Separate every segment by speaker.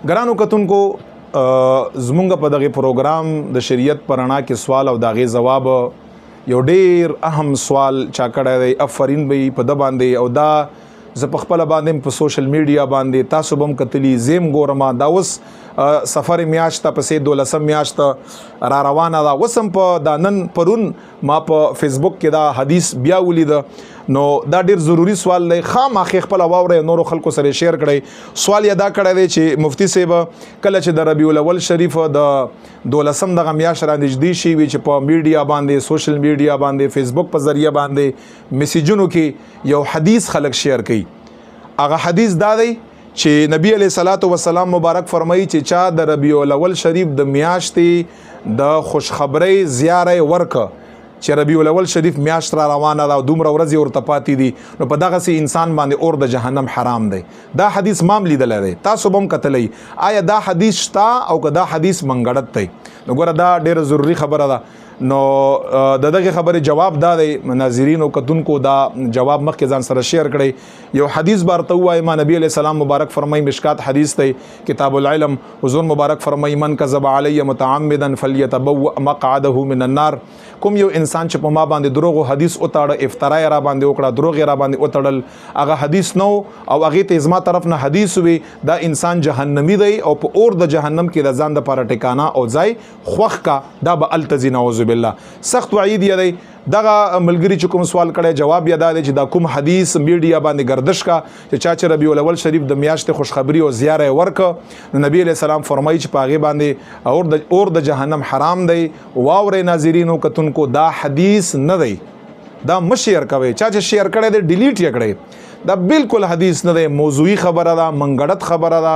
Speaker 1: ګرانو کتونکو زمونږ په دغه پروګرام د شریعت پر رڼا کې سوال او دغه جواب یو ډیر اهم سوال چا کړی دی. افرین به په د باندې او دا زه په خپل باندې په سوشل میډیا باندې تاسو بم کتلی زم ګورما دا اوس سفر میاشت پسې 12 میاشت را روانه دا وسم په دا نن پرون ما په فیسبوک کې دا حدیث بیا ولید نو دا ډیر ضروری سوال دی. خامخ خپل واوره نور خلکو سره شیر کړئ. سوال یې دا کړی دی چې مفتی صاحب کله چې د ربیع الاول شریف د 12 دغه میاشت را نږدې شي وي چې په میډیا باندې سوشل میډیا باندې فیسبوک په ذریعہ باندې میسیجونو کې یو حدیث خلک شیر کوي. هغه حدیث دا دی چې نبی علیہ الصلوۃ والسلام مبارک فرمایي چې چا د ربیع الاول شریف د میاشتې د خوشخبری زیاره ورکه چې ربیع الاول شریف میاشت را روانه ده او دومره ورځې ورته پاتې دي نو په دغه سي انسان باندې اور د جهنم حرام دی. دا حدیث مام لیدل دی تاسو بم کتلی آیا دا حدیث شتا او که دا حدیث منګړت دی نو ګوره دا ډیره ضروری خبره ده. نو د دغه خبره جواب دا دی ناظرین او کتونکو دا جواب مخکې ځان سره شیر کړئ. یو حدیث بارته وای ما نبی علیہ السلام مبارک فرمای مشکات حدیث دی کتاب العلم حضور مبارک فرمای من کذب علی متعمدا فلیتبوأ مقعده من النار. کوم یو انسان چې په ما باندې دروغ حدیث او تاړه افترا را باندې وکړه دروغ را باندې او تړل هغه حدیث نو او هغه ته زما طرف نه حدیث وي دا انسان جهنمی دی او په اور د جهنم کې د ځان د پاره ټکانا او ځای خوخ کا دا به التزی نعوذ بالله سخت وعید دی. دغه ملګری چې کوم سوال کړي جواب یاد دی چې دا کوم حدیث میډیا باندې گردش کا چې چا چې ربیع الاول شریف د میاشتې خوشخبری او زیاره ورکه نو نبی علیہ السلام فرمایي چې پاغه باندې اور د جهنم حرام دی. واورې ناظرینو کتونکو دا حدیث نه دی دا مشیر کوي چا چې شیر کړي دی ډیلیټ یې کړي دا بالکل حدیث نه دی موضوعي خبره ده منګړت خبره ده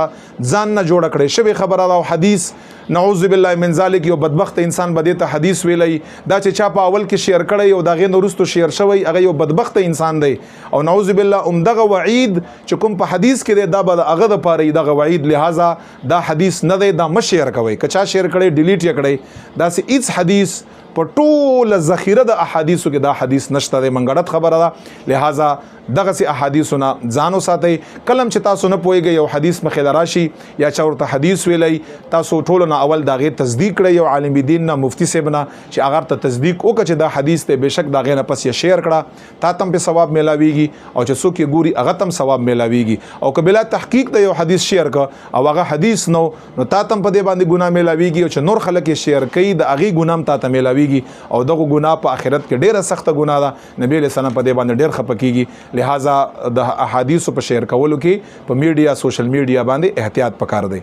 Speaker 1: ځان نه جوړ کړي شوی خبره ده او حدیث نعوذ بالله من ذلک یو بدبخت انسان بده ته حدیث ویلی دا چې چا په اول کې شیر کړي او دغه نورستو شیر شوی هغه یو بدبخت انسان دی او نعوذ بالله دغه وعید چې کوم په حدیث کې دی دا به هغه د پاره دغه وعید لہذا دا حدیث نه دی دا مشیر کوي کچا شیر کړي ډیلیټ یې کړي دا سي هیڅ حدیث په ټول ذخیره د احادیثو کې دا حدیث نشته دی منګړت خبره ده. لہذا دغه سي احادیثونه ځانو ساتي کلم چې تاسو نه پويږئ یو حدیث مخې راشي یا چا ورته حدیث ویلی تاسو ټول نه اول داغه تصدیق کړئ یو عالم دین نه مفتی صاحب نه چې اگر ته تصدیق وکړي چې دا حدیث ته بشک داغه نه پس یې شیر کړه تا تم په ثواب ملاويږي او چې څوک یې ګوري هغه تم ثواب ملاويږي او کبلا تحقیق د یو حدیث شیر ک او هغه حدیث نو تا تم په دې باندې ګناه ملاويږي او چې نور خلک یې شیر کوي د هغه ګناه تا ته ملاويږي او دغه ګناه په آخرت کې ډیره سخت ګناه ده. نبی له سلام په دې باندې ډیر خپکیږي. لہذا د احادیث په شیر کولو کې په میډیا سوشل میډیا باندې احتیاط پکار دی.